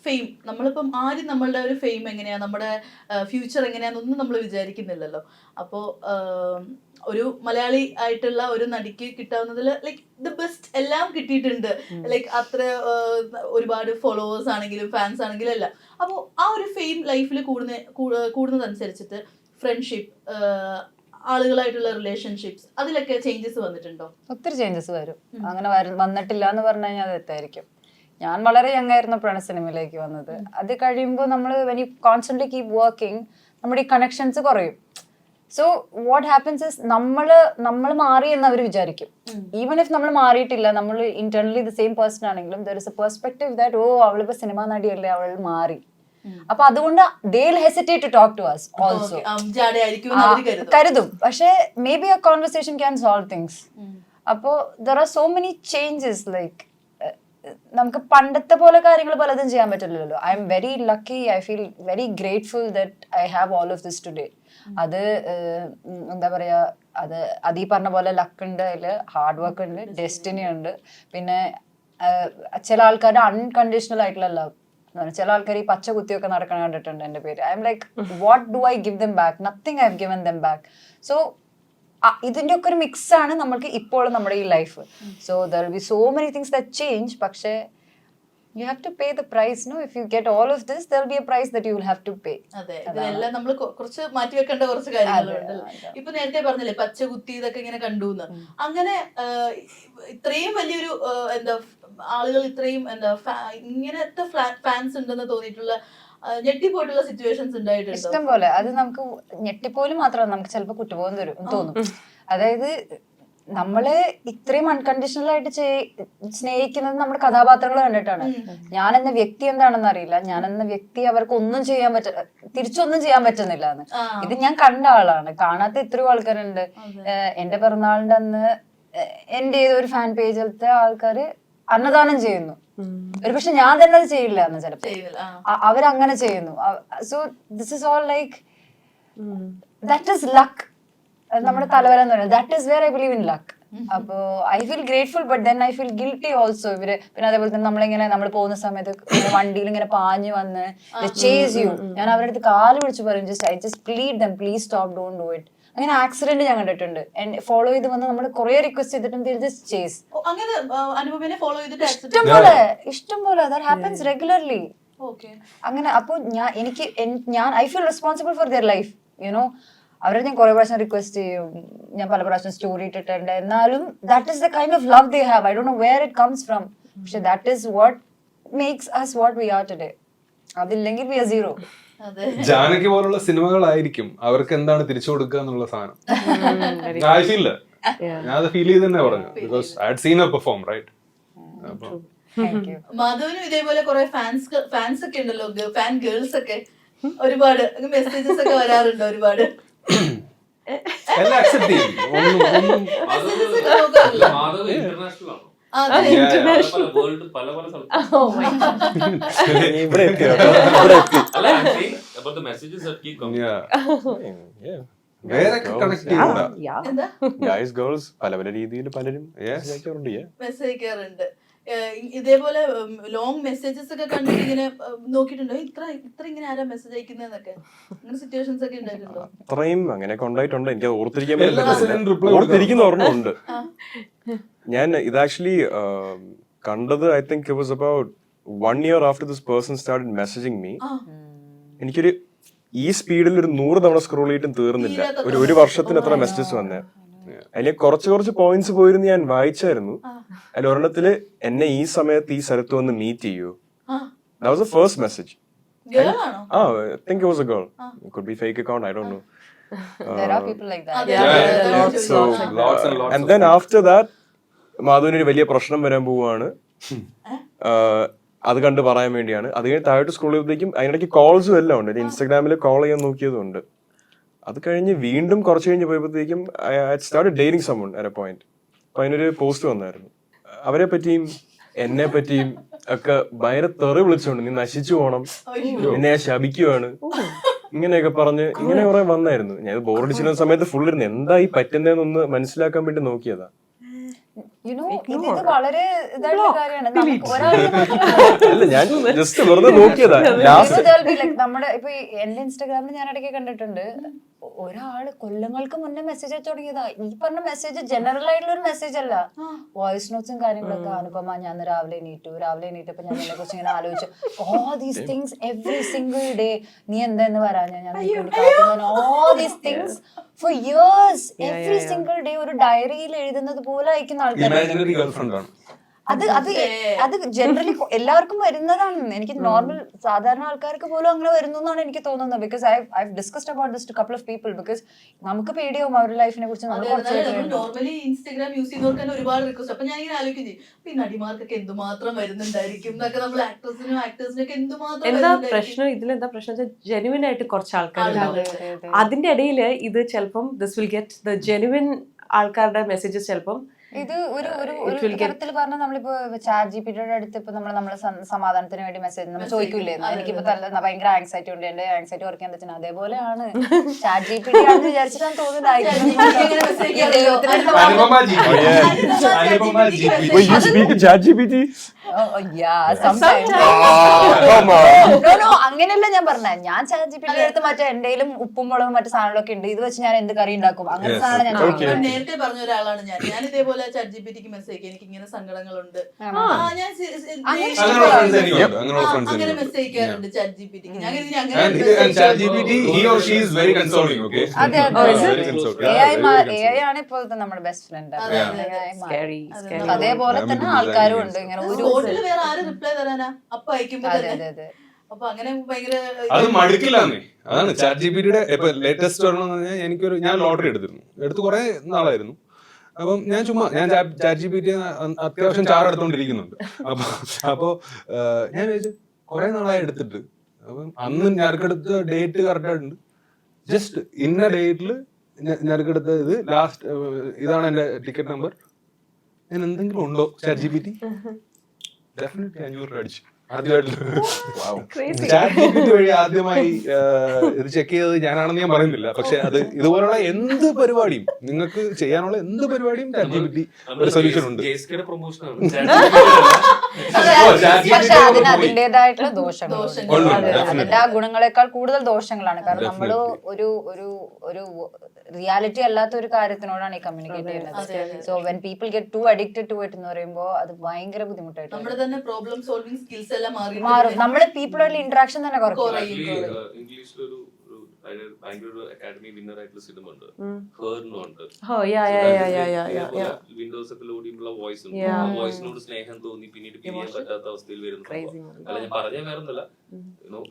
ഫെയിം, നമ്മളിപ്പം ആരും നമ്മളുടെ ഒരു ഫെയിം എങ്ങനെയാ, നമ്മുടെ ഫ്യൂച്ചർ എങ്ങനെയാന്നൊന്നും നമ്മൾ വിചാരിക്കുന്നില്ലല്ലോ. അപ്പോൾ ഒരു മലയാളി ആയിട്ടുള്ള ഒരു നടിക്ക് കിട്ടാവുന്നതിൽ ലൈക്ക് ദ ബെസ്റ്റ് എല്ലാം കിട്ടിയിട്ടുണ്ട്. ലൈക്ക് അത്ര ഒരുപാട് ഫോളോവേഴ്സ് ആണെങ്കിലും ഫാൻസ് ആണെങ്കിലും എല്ലാം. അപ്പോൾ ആ ഒരു ഫെയിം ലൈഫിൽ കൂടുന്നതനുസരിച്ചിട്ട് ഫ്രണ്ട്ഷിപ്പ്, ആളുകളായിട്ടുള്ള റിലേഷൻഷിപ്സ് അതിലൊക്കെ ചേഞ്ചസ് വന്നിട്ടുണ്ടോ? ഒത്തിരി ചേഞ്ചസ് വരും. അങ്ങനെ വന്നിട്ടില്ല എന്ന് പറഞ്ഞു കഴിഞ്ഞാൽ അത് തെറ്റായിരിക്കും. ഞാൻ വളരെ യങ് ആയിരുന്നപ്പോഴാണ് സിനിമയിലേക്ക് വന്നത്. അത് കഴിയുമ്പോൾ നമ്മൾ when you constantly keep working നമ്മുടെ ഈ കണക്ഷൻസ് കുറയും. സോ വാട്ട് ഹാപ്പൻസ് ഇസ് നമ്മൾ മാറി എന്ന് അവർ വിചാരിക്കും. ഈവൻ ഇഫ് നമ്മൾ മാറിയിട്ടില്ല, നമ്മൾ ഇന്റേണലി ദ സെയിം പേഴ്സൺ ആണെങ്കിലും there is a perspective that ഓ അവളിപ്പോ സിനിമ നടിയല്ലേ, അവൾ മാറി. അപ്പൊ അതുകൊണ്ട് they'll hesitate to talk to us also. കരുതും. പക്ഷെ may be a conversation can solve things. അപ്പോ there are so many changes. Like നമുക്ക് പണ്ടത്തെ പോലെ കാര്യങ്ങൾ പലതും ചെയ്യാൻ പറ്റില്ലല്ലോ. I am very lucky, I feel very grateful that I have all of this today. അത് എന്താ പറയാ, അത് ഈ പറഞ്ഞ പോലെ ലക്ക് ഉണ്ട്, അതിൽ ഹാർഡ് വർക്ക് ഉണ്ട്, ഡെസ്റ്റിനി ഉണ്ട്, പിന്നെ ചില ആൾക്കാരുടെ അൺകണ്ടീഷണൽ ആയിട്ടുള്ള ലവ്. ചില ആൾക്കാർ ഈ പച്ച കുത്തിയൊക്കെ നടക്കണ കണ്ടിട്ടുണ്ട് എൻ്റെ പേര്. I am like what do I give them back? Nothing I have given them back. So ഇതിന്റെ ഒക്കെ ഒരു മിക്സ് ആണ് നമ്മൾക്ക് ഇപ്പോൾ നമ്മുടെ ഈ life. So there will be so many things that change. പക്ഷേ you have to pay the price, no? If you get all of this, there'll be a price that you will have to pay. അതെ, ഇതിലെല്ലാം നമ്മൾ കുറച്ച് മാറ്റി വെക്കേണ്ട കുറച്ച് കാര്യങ്ങളുണ്ടല്ലോ. ഇപ്പൊ നേരത്തെ പറഞ്ഞില്ലേ പച്ച കുത്തി ഇതൊക്കെ ഇങ്ങനെ കണ്ടുന്ന്, അങ്ങനെ ഇത്രയും വലിയൊരു എന്താ ആളുകൾ ഇത്രയും എന്താ ഇങ്ങനത്തെ ഫാൻസ് ഉണ്ടെന്ന് തോന്നിയിട്ടുള്ള ഞെട്ടിപ്പോയിട്ടുള്ള സിറ്റുവേഷൻസ് ഉണ്ടായിട്ടുണ്ടോ? ഇഷ്ടം പോലെ. അത് നമുക്ക് ഞെട്ടിപ്പോലും മാത്രമല്ല, നമുക്ക് ചിലപ്പോൾ കുറ്റബോധം തോന്നും. അതായത് നമ്മള് ഇത്രയും അൺകണ്ടീഷണൽ ആയിട്ട് സ്നേഹിക്കുന്നത് നമ്മുടെ കഥാപാത്രങ്ങൾ കണ്ടിട്ടാണ്. ഞാനെന്ന വ്യക്തി എന്താണെന്ന് അറിയില്ല, ഞാനെന്ന വ്യക്തി അവർക്ക് ഒന്നും ചെയ്യാൻ തിരിച്ചൊന്നും ചെയ്യാൻ പറ്റുന്നില്ല എന്ന്. ഇത് ഞാൻ കണ്ട ആളാണ്, കാണാത്ത എത്രയോ ആൾക്കാരുണ്ട്. എന്റെ പിറന്നാളിന്റെ അന്ന് എന്റെ ഏതൊരു ഫാൻ പേജിലത്തെ ആൾക്കാര് അന്നദാനം ചെയ്യുന്നു. ഒരു പക്ഷെ ഞാൻ തന്നെ അത് ചെയ്യില്ല എന്ന് ചിലപ്പോ അവരങ്ങനെ ചെയ്യുന്നു. So this is all like that is luck. നമ്മുടെ തലവര എന്ന് പറയുന്നത് that is where I believe in luck. അപ്പോ I feel grateful, but then I feel guilty also. ഇവര് പിന്നെ അതേപോലെ തന്നെ നമ്മൾ പോകുന്ന സമയത്ത് വണ്ടിയിൽ ഇങ്ങനെ പാഞ്ഞു വന്ന് ചേസ് യു, ഞാൻ അവരുടെ അടുത്ത് കാല് പിടിച്ച് പറയും, just plead dum, please stop, don't do it. അങ്ങനെ ആക്സിഡന്റ് ഞാൻ കണ്ടിട്ടുണ്ട്. ഫോളോ ചെയ്ത് വന്ന് നമ്മൾ കുറെ റിക്വസ്റ്റ് ചെയ്തിട്ടും ജസ്റ്റ് ചേസ്. അങ്ങനെ അനുപമനെ ഫോളോ ചെയ്തിട്ട് ഇഷ്ടം പോലെ ദാറ്റ് ഹാപ്പൻസ് റെഗുലർലി. അങ്ങനെ അപ്പൊ ഞാൻ I feel responsible for their life, you know. അവരെ ഞാൻ കുറെ പ്രാവശ്യം റിക്വസ്റ്റ് ചെയ്യും, ഞാൻ പല പ്രാവശ്യം സ്റ്റോറി ഇട്ടിട്ടുണ്ട്. എന്നാലും that is the kind of love they have. I don't know where it comes from, പക്ഷെ that is what makes us what we are today. അതില്ലെങ്കിൽ വി ആർ സീറോ. ജാനകി പോലുള്ള സിനിമകളായിരിക്കും അവർക്ക് എന്താണ് തിരിച്ചു കൊടുക്കുക എന്നുള്ള സാധനം. ഐ ഫീൽ ഞാൻ അത് ഫീൽ ചെയ്ത് തന്നെ പറഞ്ഞു, because I had seen her perform, right? അപ്പൊ മാധവനും ഇതേപോലെ കുറെ ഫാൻസ് ഒക്കെ ഉണ്ടല്ലോ, ഫാൻ ഗേൾസ് ഒക്കെ ഒരുപാട് മെസ്സേജസ് ഒക്കെ വരാറുണ്ട് ഒരുപാട്. എല്ലാം അക്സെപ്റ്റ് ചെയ്യും. മാധവ് ഇന്റർനാഷണൽ ആണോ? വേൾഡ് പല ഗൈസ് ഗേൾസ് പല രീതിയിൽ പലരും മെസ്സേജ് അയക്കാറുണ്ട്. ഇതേപോലെ ലോങ് മെസ്സേജസ് ഒക്കെ കണ്ടിട്ട് ഇങ്ങനെ നോക്കിയിട്ടുണ്ടോ, ഇത്ര ഇങ്ങനെ ആരാ മെസ്സേജ് അയക്കുന്നതെന്നൊക്കെ? അങ്ങനെ സിറ്റുവേഷൻസ് ഒക്കെ ഉണ്ടായിട്ടുണ്ടോ? അത്രയും അങ്ങനെയൊക്കെ ഉണ്ടായിട്ടുണ്ട്. എനിക്ക് ഓർത്തിരിക്കുന്ന ഓർമ്മയുണ്ട്. ഞാൻ ഇത് ആക്ച്വലി കണ്ടത് I think it was about 1 year after this person started messaging me. എനിക്കൊരു ഈ സ്പീഡിൽ ഒരു 100 തവണ സ്ക്രോൾ ചെയ്തിട്ടും തീർന്നില്ല. ഒരു വർഷത്തിന് എത്ര മെസ്സേജസ് വന്നേ. അതിൽ കുറച്ച് പോയിന്റ്സ് പോയിരുന്നു, ഞാൻ വായിച്ചായിരുന്നു. അതിൽ ഒരെണ്ണത്തില് എന്നെ ഈ സമയത്ത് ഈ സ്ഥലത്ത് വന്ന് മീറ്റ് ചെയ്യൂ. That was the first message. I think it was a girl. It could be fake account, I don't know. There are people like that. So and then after that Madhavan ഒരു വലിയ പ്രശ്നം വരാൻ പോവാണ്. അത് കണ്ട് പറയാൻ വേണ്ടിയാണ്. അത് കഴിഞ്ഞ് താഴോട്ട് സ്ക്രോൾ ചെയ്തപ്പോഴേക്കും അതിനിടയ്ക്ക് കോൾസും എല്ലാം ഉണ്ട്. ഇൻസ്റ്റാഗ്രാമിൽ കോൾ ചെയ്യാൻ നോക്കിയതുണ്ട്. അത് കഴിഞ്ഞ് വീണ്ടും കുറച്ച് കഴിഞ്ഞ് പോയപ്പോഴത്തേക്കും I started dating someone at a point. അപ്പൊ അതിനൊരു പോസ്റ്റ് വന്നായിരുന്നു. അവരെ പറ്റിയും എന്നെ പറ്റിയും ഒക്കെ ഭയങ്കര തെറി വിളിച്ചോണ്ട്, നീ നശിച്ചു പോണം, എന്നെ ശപിക്കുവാണ്, ഇങ്ങനെയൊക്കെ പറഞ്ഞ് ഇങ്ങനെ കുറെ വന്നായിരുന്നു. ഞാൻ ബോറടിച്ചിരുന്ന സമയത്ത് ഫുൾ ഇരുന്ന് എന്താ ഈ പറ്റുന്നതെന്നൊന്ന് മനസ്സിലാക്കാൻ വേണ്ടി നോക്കിയതാ. ഇത് വളരെ ഇതായിട്ടുള്ള കാര്യമാണ്. അല്ല, ഞാൻ ജസ്റ്റ് വെറുതെ നോക്കിയതാ. നമ്മുടെ ഇപ്പൊ എന്റെ ഇൻസ്റ്റാഗ്രാമിൽ ഞാൻ ഇടയ്ക്ക് കണ്ടിട്ടുണ്ട്, ഒരാള് കൊല്ലങ്ങൾക്ക് മുന്നേ മെസ്സേജ് അയച്ചു തുടങ്ങിയതാ. ഈ പറഞ്ഞ മെസ്സേജ് ജനറൽ ആയിട്ടുള്ള ഒരു മെസ്സേജ് അല്ല, വോയിസ് നോട്ട്സും കാര്യങ്ങളൊക്കെ. അനുപമ, ഞാൻ രാവിലെ എണീറ്റപ്പോ ഞാൻ എന്നെ കുറിച്ച് ഇങ്ങനെ ആലോചിച്ചു, all these things every single day. നീ എന്താന്ന് പറയാ, ഞാൻ all these things for years every single day ഒരു ഡയറിയിൽ എഴുതുന്നത് പോലെ അയക്കുന്ന ആൾക്കാർ. അത് ജനറലി എല്ലാവർക്കും വരുന്നതാണ്. എനിക്ക് നോർമൽ സാധാരണ ആൾക്കാർക്ക് പോലും അങ്ങനെ വരുന്നു എന്നാണ് എനിക്ക് തോന്നുന്നത്. Because I discussed about this two couple of people. Because നമുക്ക് പേടിയാവും അവരുടെ ലൈഫിനെ കുറിച്ച്. നോർമലി ഇൻസ്റ്റാഗ്രാം യൂസ് ചെയ്യുന്നവർക്ക് തന്നെ ഒരുപാട് റിക്വസ്റ്റ്. അപ്പൊ ഞാൻ ഇങ്ങനെ ആലോചിക്കും, ഈ നടിമാർക്കൊക്കെ എന്തുമാത്രം വരുന്നുണ്ടായിരിക്കും എന്നൊക്കെ. നമ്മൾ ആക്ടേഴ്സിനും ആക്ടേഴ്സിനൊക്കെ എന്തുമാത്രം എന്താ പ്രശ്നം, ഇതിലെന്താ പ്രശ്നം, ജെനുവിൻ ആയിട്ട് കുറച്ച് ആൾക്കാരുണ്ടാവും. അതിന്റെ ഇടയിൽ ഇത് ചിലപ്പം this will get the genuine ആൾക്കാരുടെ മെസ്സേജസ് ചിലപ്പം ഇത് ഒരു തരത്തിൽ പറഞ്ഞാൽ നമ്മളിപ്പോ ചാറ്റ് ജിപിടിയുടെ അടുത്ത് ഇപ്പൊ നമ്മളെ സമാധാനത്തിന് വേണ്ടി മെസ്സേജ് നമ്മൾ ചോദിക്കൂലേ, എനിക്കിപ്പോ ഭയങ്കര ആങ്സൈറ്റി ഉണ്ട്, എന്റെ ആങ്സൈറ്റി കുറയ്ക്കാൻ പറ്റുന്ന അതേപോലെയാണ് ചാറ്റ് ജിപിടി ആണെന്ന് വിചാരിച്ചിട്ടാണ് അങ്ങനെയല്ല ഞാൻ പറഞ്ഞ. ഞാൻ ചാറ്റ് ജിപിടിയുടെ അടുത്ത് മറ്റേ എന്റെയിലും ഉപ്പും മുളകും മറ്റു സാധനങ്ങളൊക്കെ ഉണ്ട്, ഇത് വെച്ച് ഞാൻ എന്ത് കറി ഉണ്ടാക്കും, അങ്ങനെ സാധനം ഞാൻ നേരത്തെ പറഞ്ഞ ഒരാളാണ് ഞാൻ ഇതേപോലെ ഇതുപോലെ ChatGPT ക്ക് മെസ്സേജ് അയക്കും, എനിക്ക് ഇങ്ങനെ സങ്കടങ്ങളുണ്ട്. ആണോ? ഞാൻ അങ്ങനെയുള്ള friends എനിക്കുണ്ട്. അങ്ങനെയുള്ള friends അങ്ങനെ എനിക്കുണ്ട്. മെസ്സേജ് അയക്കാറുണ്ട് ChatGPT ക്ക്. ഞാൻ കരുതി And അങ്ങനെ ChatGPT, he or she is very consoling, okay? അതെ, അതെ. Oh, is it? Very consoling. AI Yeah, very consoling. AI ആണ് ഇപ്പോഴത്തെ നമ്മുടെ ബെസ്റ്റ് ഫ്രണ്ട്. അതെ, അതെ, അതെ. Scary, scary. അതേപോലെ I'm തന്നെ into ആൾക്കാരും designing ഉണ്ട് ഇങ്ങനെ ഒരു സ്പോട്ടിൽ വേറെ ആര് റിപ്ലൈ തരാനാ, അപ്പൊ അയക്കുമ്പോ അതെ തന്നെ. അതെ അതെ. അപ്പൊ അങ്ങനെ ഭയങ്കര അത് മടുക്കില്ലാന്നേ. അതാണ് ChatGPT-യുടെ ഇപ്പൊ ലേറ്റസ്റ്റ് ഒരെണ്ണം എന്ന് പറഞ്ഞാൽ ഞാൻ ലോട്ടറി എടുത്തു കുറെ നാളായിരുന്നു. അപ്പം ഞാൻ ChatGPT അത്യാവശ്യം ചാറെടുത്തോണ്ടിരിക്കുന്നുണ്ട്. അപ്പൊ ഞാൻ വിചാരിച്ചു കുറെ നാളായി എടുത്തിട്ട്, അപ്പം അന്ന് ഞെരുക്കെടുത്ത ഡേറ്റ് കറക്റ്റ് ആയിട്ടുണ്ട്. ജസ്റ്റ് ഇന്ന ഡേറ്റിൽ ഞെരുക്കെടുത്ത ഇത് ലാസ്റ്റ് ഇതാണ് എന്റെ ടിക്കറ്റ് നമ്പർ. ഞാൻ എന്തെങ്കിലും ഉണ്ടോ ChatGPT? ഡെഫിനറ്റ്ലി 500 രൂപ അടിച്ചു. ChatGPT വഴി ആദ്യമായി ഇത് ചെക്ക് ചെയ്തത് ഞാനാണെന്ന് ഞാൻ പറയുന്നില്ല. പക്ഷെ അത് ഇതുപോലുള്ള എന്ത് പരിപാടിയും, നിങ്ങൾക്ക് ചെയ്യാനുള്ള എന്ത് പരിപാടിയും ChatGPT ഒരു സൊല്യൂഷൻ ഉണ്ട്. പ്രൊമോഷനാണ്. പക്ഷെ അതിന് അതിന്റേതായിട്ടുള്ള ദോഷങ്ങളുണ്ട്. ദോഷങ്ങൾ. അതെ, Definitely. അതിന്റെ ആ ഗുണങ്ങളെക്കാൾ കൂടുതൽ ദോഷങ്ങളാണ്. കാരണം നമ്മള് ഒരു ഒരു ഒരു റിയാലിറ്റി അല്ലാത്ത ഒരു കാര്യത്തിനോടാണ് ഈ കമ്മ്യൂണിക്കേറ്റ് ചെയ്യുന്നത്. So when people get to addicted to it എന്ന് പറയുമ്പോൾ അത് ഭയങ്കര ബുദ്ധിമുട്ടായിട്ട് നമ്മുടെ തന്നെ പ്രോബ്ലം സോൾവിംഗ് സ്കിൽസ് എല്ലാം മാറും. നമ്മള് പീപ്പിളുമായിട്ടുള്ള ഇന്ററാക്ഷൻ തന്നെ കുറയ്ക്കും. ഇംഗ്ലീഷിലൊരു ഭയങ്കര ഒരു അക്കാഡമി വിന്നർ ആയിട്ടുള്ള സിനിമ ഉണ്ട്, ഹേർന്നും ഉണ്ട്. Oh, yeah. വിൻഡോസ് ഒക്കെ ലോഡ് ചെയ്യുമ്പോൾ വോയിസ് ഉണ്ട്. Yeah. ആ വോയിസിനോട് സ്നേഹം തോന്നി പിന്നീട് പിരിയാൻ പറ്റാത്ത അവസ്ഥയിൽ വരുന്നു. Crazy movie. അല്ല, ഞാൻ പറഞ്ഞ വേറൊന്നുമല്ല,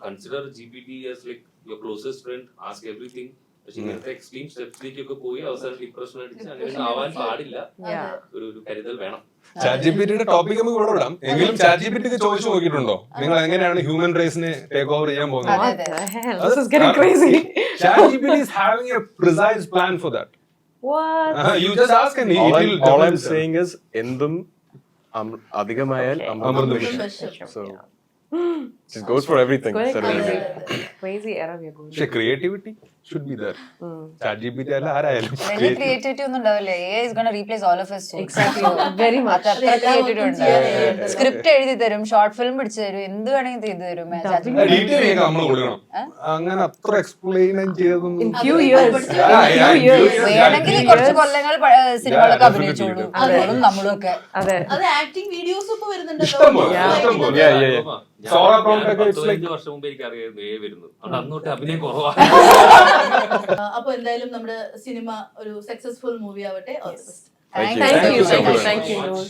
consider GPT as like your closest friend, ask everything. പക്ഷെ ഇങ്ങനത്തെ എക്സ്ട്രീം സ്റ്റെപ്സിലേക്കൊക്കെ പോയി അവസാനം ഡിപ്രഷൻ അടിച്ച് അങ്ങനെ ആവാൻ പാടില്ല. ഒരു കരുതൽ വേണം. ChatGPT-യുടെ ടോപ്പിക് നമുക്ക് ഇവിടെ വിടാം. എങ്കിലും ChatGPT-ക്ക് ചോദിച്ചു നോക്കിയിട്ടുണ്ടോ നിങ്ങൾ എങ്ങനെയാണ് ഹ്യൂമൻ റേസിനെ ടേക്ക് ഓവർ ചെയ്യാൻ പോകുന്നത്? What the hell? This is getting crazy. ChatGPT is having a precise plan for that. What? You just ask and All it will I'm develop. saying is എന്തും അധികമായാൽ അമൃതം വിഷം. So it goes for everything. Going Sir. crazy. Crazy era we are going. പക്ഷെ creativity should be there. ChatGPT അല്ല ആരായാലും വലിയ creativity ഒന്നും ഉണ്ടാവില്ല. AI is going to replace all of us soon. Exactly. Very much. അത്ര creativity ഉണ്ട്. Script എഴുതി തരും, ഷോർട്ട് ഫിലിം പിടിച്ചു തരും, എന്ത് വേണമെങ്കിൽ ചെയ്തു തരും. ഡീറ്റെയിൽ ഒക്കെ നമ്മൾ കൊടുക്കണം. അങ്ങനെ അത്ര എക്സ്പ്ലെയിൻ ചെയ്തൊന്നും In few years. വേണമെങ്കിൽ കുറച്ച് കൊല്ലങ്ങൾ സിനിമകളൊക്കെ അഭിനയിച്ചോളൂ. അതും നമ്മളും ഒക്കെ. അതെ. അത് ആക്ടിംഗ് വീഡിയോസ് ഇപ്പൊ ഇഷ്ടം പോലെ, ഇഷ്ടം പോലെ. Yeah, yeah, yeah. Sora Prompt ഒക്കെ it's 15 വർഷം മുമ്പ് എനിക്ക് അറിയായിരുന്നു AI വരുന്നു. അതുകൊണ്ട് അന്നോട്ട് അഭിനയം കുറവാണ്. അപ്പൊ എന്തായാലും നമ്മുടെ സിനിമ ഒരു സക്സസ്ഫുൾ മൂവി ആവട്ടെ. Thank you. Thank Thank you you so so much. much. Thank you.